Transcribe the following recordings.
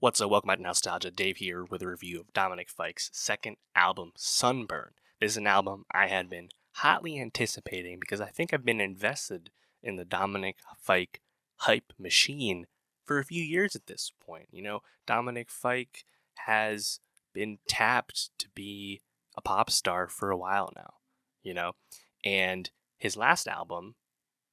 What's up? Welcome back to Nowstalgia. Dave here with a review of Dominic Fike's second album, Sunburn. This is an album I had been hotly anticipating because I think I've been invested in the Dominic Fike hype machine for a few years at this point. Dominic Fike has been tapped to be a pop star for a while now, you know, and his last album,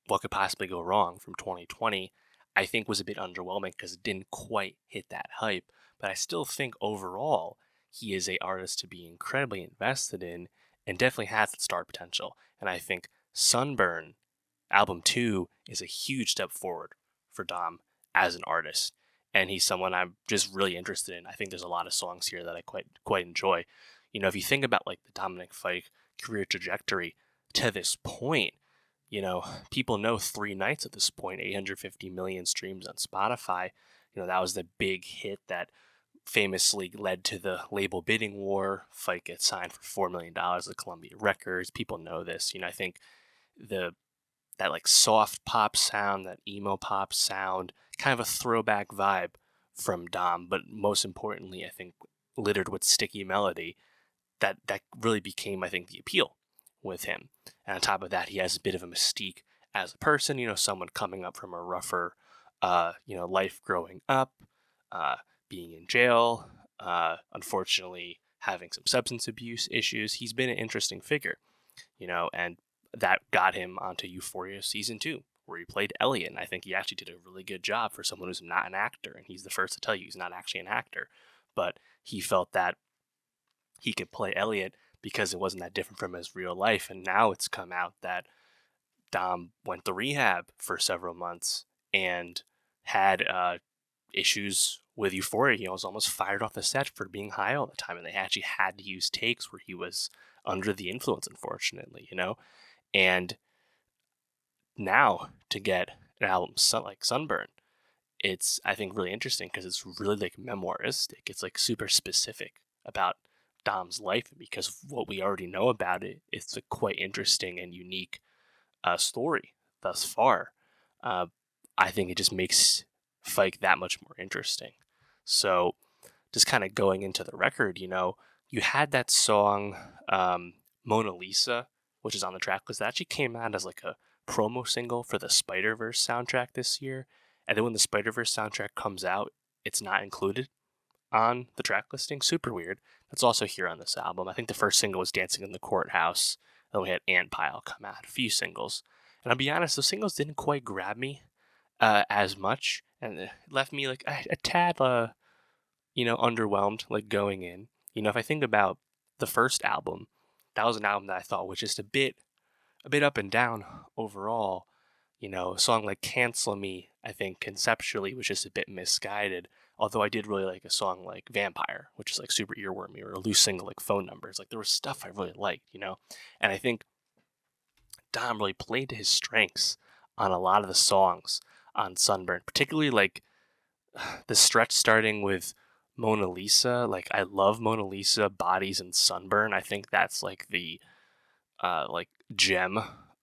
What Could Possibly Go Wrong from 2020, I think was a bit underwhelming because it didn't quite hit that hype. But I still think overall he is a artist to be incredibly invested in and definitely has the star potential. And I think Sunburn album 2 is a huge step forward for Dom as an artist. And he's someone I'm just really interested in. I think there's a lot of songs here that I quite enjoy. If you think about like the Dominic Fike career trajectory to this point, people know Three Nights at this point, 850 million streams on Spotify. That was the big hit that famously led to the label bidding war. Fike gets signed for $4 million to Columbia Records. People know this. I think that like soft pop sound, that emo pop sound, kind of a throwback vibe from Dom, but most importantly, I think littered with sticky melody, that really became, I think, the appeal with him. And on top of that, he has a bit of a mystique as a person, someone coming up from a rougher, life growing up, being in jail, unfortunately having some substance abuse issues. He's been an interesting figure, and that got him onto Euphoria season 2, where he played Elliot. And I think he actually did a really good job for someone who's not an actor. And he's the first to tell you he's not actually an actor, but he felt that he could play Elliot because it wasn't that different from his real life. And now it's come out that Dom went to rehab for several months and had issues with Euphoria. He was almost fired off the set for being high all the time. And they actually had to use takes where he was under the influence, unfortunately, And now to get an album like Sunburn, it's, I think, really interesting because it's really like memoiristic. It's like super specific about Dom's life, and because of what we already know about it, it's a quite interesting and unique story thus far. I think it just makes Fike that much more interesting. So just kind of going into the record, you had that song Mona Lisa, which is on the track list, that actually came out as like a promo single for the Spider-Verse soundtrack this year. And then when the Spider-Verse soundtrack comes out, it's not included on the track listing. Super weird. That's also here on this album. I think the first single was Dancing in the Courthouse. Then we had Ant Pile come out, a few singles. And I'll be honest, those singles didn't quite grab me as much. And it left me like a tad, underwhelmed, like going in. If I think about the first album, that was an album that I thought was just a bit up and down overall. A song like Cancel Me, I think conceptually was just a bit misguided. Although I did really like a song like Vampire, which is like super earwormy, or a loose single like Phone Numbers. Like there was stuff I really liked, And I think Dom really played to his strengths on a lot of the songs on Sunburn, particularly like the stretch starting with Mona Lisa. Like I love Mona Lisa, Bodies, and Sunburn. I think that's like the like gem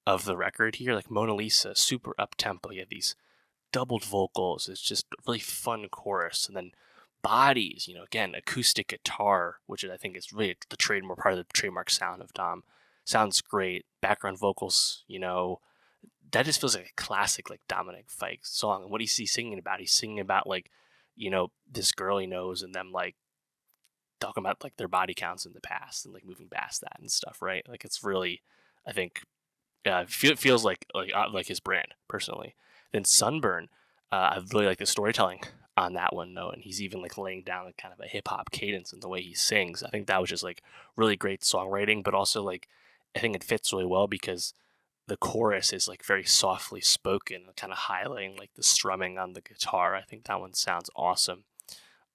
of the record here. Like Mona Lisa, super up tempo. You have these doubled vocals. It's just a really fun chorus. And then Bodies, again, acoustic guitar, which I think is really the trademark part of the trademark sound of Dom. Sounds great. Background vocals, that just feels like a classic like Dominic Fike song. And what is he singing about? He's singing about like, this girl he knows and them like talking about like their body counts in the past and like moving past that and stuff, right? Like it's really, I think, feels like his brand personally. Then Sunburn, I really like the storytelling on that one, though, and he's even like laying down like kind of a hip hop cadence in the way he sings. I think that was just like really great songwriting, but also like I think it fits really well because the chorus is like very softly spoken, kind of highlighting like the strumming on the guitar. I think that one sounds awesome.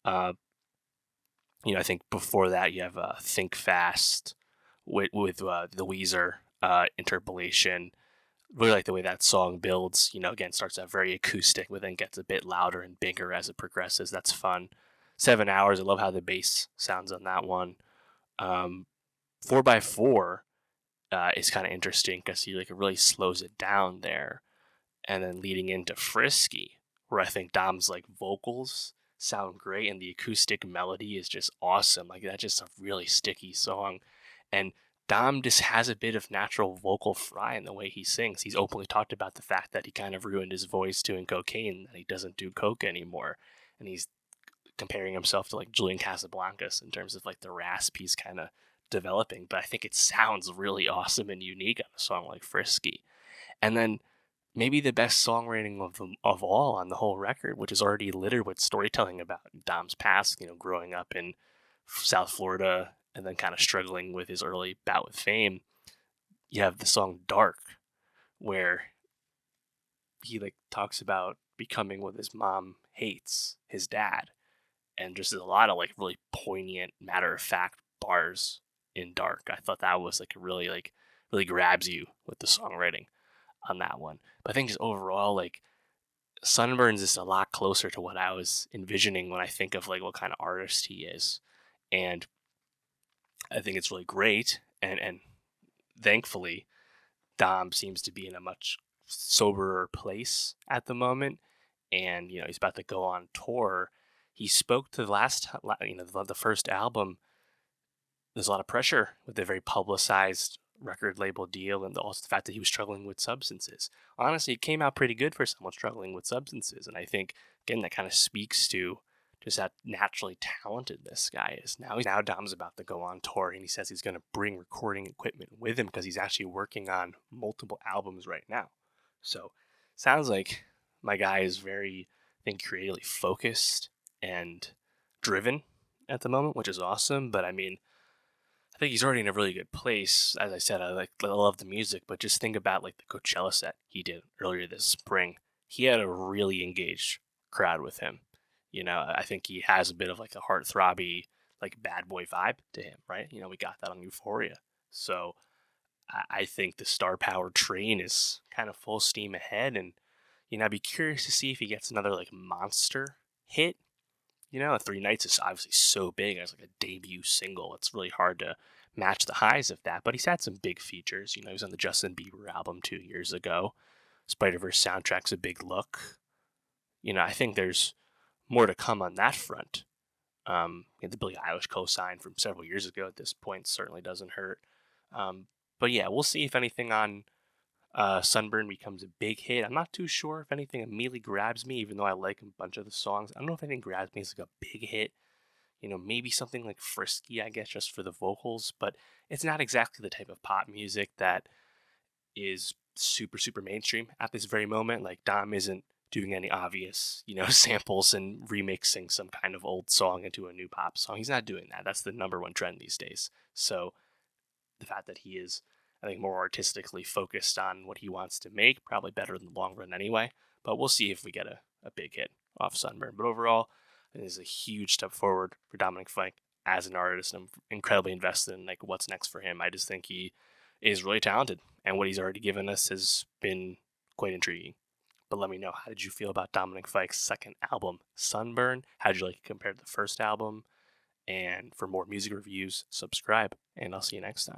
I think before that you have Think Fast with the Weezer interpolation. Really like the way that song builds. Again, starts out very acoustic, but then gets a bit louder and bigger as it progresses. That's fun. 7 Hours, I love how the bass sounds on that one. 4x4 is kind of interesting because he like really slows it down there. And then leading into Frisky, where I think Dom's like vocals sound great, and the acoustic melody is just awesome. Like that's just a really sticky song, and Dom just has a bit of natural vocal fry in the way he sings. He's openly talked about the fact that he kind of ruined his voice doing cocaine, that he doesn't do coke anymore, and he's comparing himself to like Julian Casablancas in terms of like the rasp he's kind of developing. But I think it sounds really awesome and unique on a song like Frisky. And then maybe the best songwriting of them of all on the whole record, which is already littered with storytelling about Dom's past, growing up in South Florida and then kind of struggling with his early bout with fame. You have the song Dark, where he like talks about becoming what his mom hates, his dad, and just a lot of like really poignant, matter of fact bars in Dark. I thought that was like really grabs you with the songwriting on that one. But I think just overall, like Sunburns is a lot closer to what I was envisioning when I think of like what kind of artist he is. And I think it's really great. And thankfully, Dom seems to be in a much soberer place at the moment. And, he's about to go on tour. He spoke to the first album. There's a lot of pressure with a very publicized record label deal, and also the fact that he was struggling with substances. Honestly, it came out pretty good for someone struggling with substances, and I think again that kind of speaks to just how naturally talented this guy is. Now Dom's about to go on tour, and he says he's going to bring recording equipment with him because he's actually working on multiple albums right now. So sounds like my guy is very, I think, creatively focused and driven at the moment, which is awesome. But I mean, I think he's already in a really good place. As I said, I love the music, but just think about like the Coachella set he did earlier this spring. He had a really engaged crowd with him. I think he has a bit of like a heartthrobby, like bad boy vibe to him, right? We got that on Euphoria. So I think the star power train is kind of full steam ahead, and I'd be curious to see if he gets another like monster hit. Three Nights is obviously so big as like a debut single. It's really hard to match the highs of that, but he's had some big features. He was on the Justin Bieber album 2 years ago. Spider-Verse soundtrack's a big look. I think there's more to come on that front. The Billie Eilish co-sign from several years ago at this point certainly doesn't hurt. But yeah, we'll see if anything on Sunburn becomes a big hit. I'm not too sure if anything immediately grabs me, even though I like a bunch of the songs. I don't know if anything grabs me as like a big hit. Maybe something like Frisky, I guess, just for the vocals, but it's not exactly the type of pop music that is super, super mainstream at this very moment. Like Dom isn't doing any obvious, samples and remixing some kind of old song into a new pop song. He's not doing that. That's the number one trend these days. So the fact that he is, I think, more artistically focused on what he wants to make, probably better in the long run anyway. But we'll see if we get a big hit off Sunburn. But overall, I think this is a huge step forward for Dominic Fike as an artist. I'm incredibly invested in like what's next for him. I just think he is really talented, and what he's already given us has been quite intriguing. But let me know, how did you feel about Dominic Fike's second album, Sunburn? How did you like it compared to the first album? And for more music reviews, subscribe, and I'll see you next time.